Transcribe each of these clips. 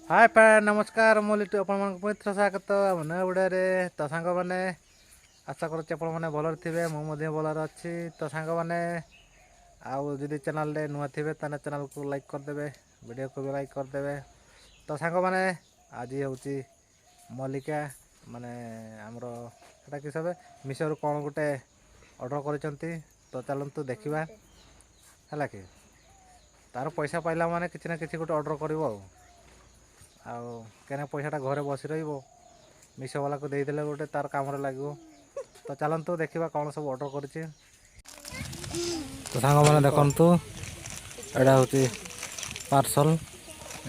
hi friend नमस्कार मु लिटू अपन पवित्र स्वागत मन उड़े तो सांग मैंने आशा करुच्चे मैंने भल थे मुझे भलर अच्छी तो सांग मैंने आदि चैनल नुआ थे चैनल को लाइक करदे वीडियो को भी लाइक करदे तो सांग मैंने आज हूँ मल्लिका माने आमर कि सब मिशो कौन गोटे ऑर्डर कर तो चलतु देखा है कि तार पैसा पाइला माने किसी ना किसी गोटे ऑर्डर कर पैसाटा घरे बस मीशो वाला को देदेले गोटे तार काम लगे तो चलतु देखा कौन सब ऑर्डर कर तो सांग मैंने देखु एटा हूँ पार्सल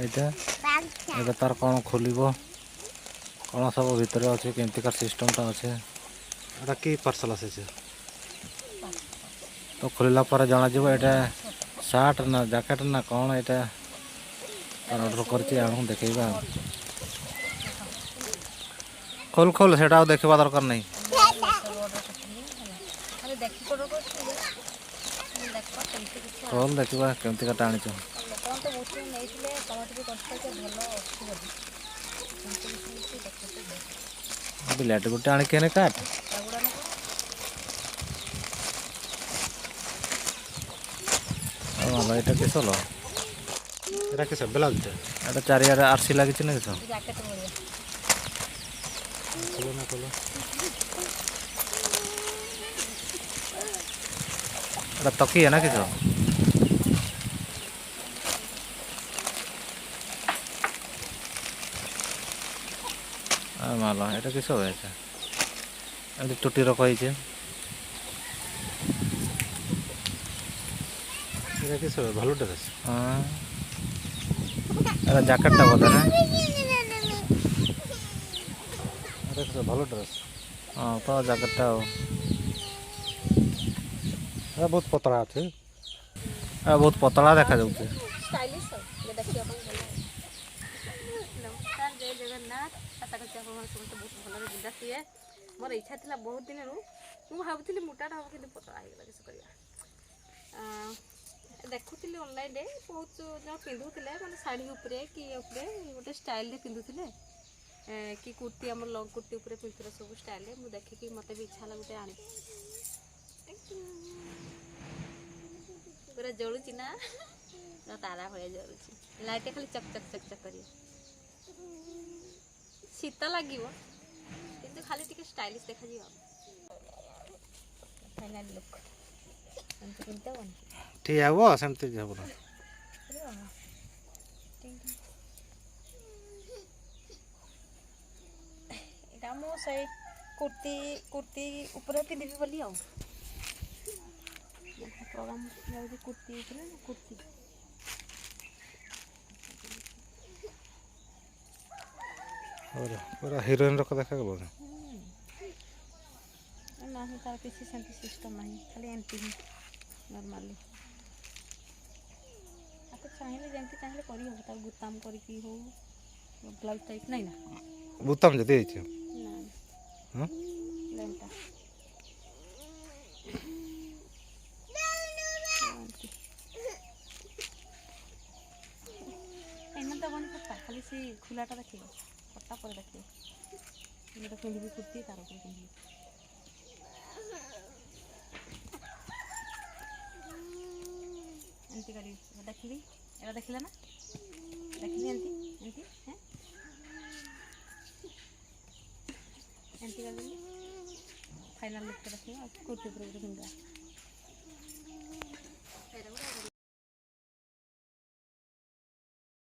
यहाँ तार कौन खोल कौन सब भितर अच्छे केमती सिस्टमटा अच्छे एटा कि पार्सल आसे तो खोलला जना यहाँ सार्ट ना जैकेट ना कौन यहाँ ऑर्डर कर देखा खोल खोल से देखा दरकार नहीं खोल देखा केमती काटा आनी बिलाट गोटे आणिके काट এটা কিস হলো এটা কিস ব্লাউজটা এটা চারিয়ারে আরসি লাগিছে না কিছু জ্যাকেট বড়িয়া খোলো না খোলো এটা তকিয়া না কিছু মালা এটা কিস হবে এটা এটা টুটি রাখা হয়েছে ভালো ড্রেস হ্যাঁ এটা জ্যাকেটটা বলে না এটা ভালো ড্রেস হ্যাঁ তো জ্যাকেটটা এটা বহুত পতলা আছে এটা বহুত পতলা দেখা যাচ্ছে স্টাইলিশ ये देखिए अपन भलो नमस्कार जय जगन्नाथ आशा करছি ଆପଣ ସମସ୍ତେ ବହୁତ ଭଲରେ ବିନ୍ଦା ଥିବେ ମୋର ଇଚ୍ଛା ଥିଲା ବହୁତ ଦିନରୁ ମୁଁ ଭାବୁଥିଲି ମୋଟାଟା ହବ କିନ୍ତୁ ପତଳା ହେଇଗଲା କିଛି କରିବା देखुली ऑनलाइन रे बहुत जन पिंधुले माने साड़ी उपरे कि उपरे गोटे स्टाइल रे पिंधुले कि कुर्ती आम लंग कुर्ती उपरे पिंधुले सब स्टाइल रे मु देखि कि मते भी इच्छा लागुटे आनी पूरा जळुची ना ना तारा भले जळुची लाइट खाली चक चक चक चक करी शीत लागिवो किंतु खाली टिके स्टाइलिश देखा जीवा फाइनल लुक अंत किंता वन ठीक है वो सेमती যাব না এটা মো সেই কুর্তি কুর্তি উপরে পিঁধিবি বলি আও প্রোগ্রাম যাଉଛି কুর্তি উপরে না কুর্তি और पूरा हीरोइन रख देखा गलो ना नहीं तार किसी सेमती सिस्टम नहीं खाली एमती नॉर्मली चाहिए जमती चाहिए करी हो ता बुताम करी की हो ब्लाउज टाइप नहीं ना बुताम जदी छै ना हां लेंटा एना तो बन पता खाली से खुलाटा देखियो पट्टा पर देखियो ये तो पिंडी कुर्ती तार ऊपर पिंडी एंती करी देखली एरा देखला ना देखली एंती एंती हैं एंती कर फाइनल लुक देखियो कुर्ती पर पिंडा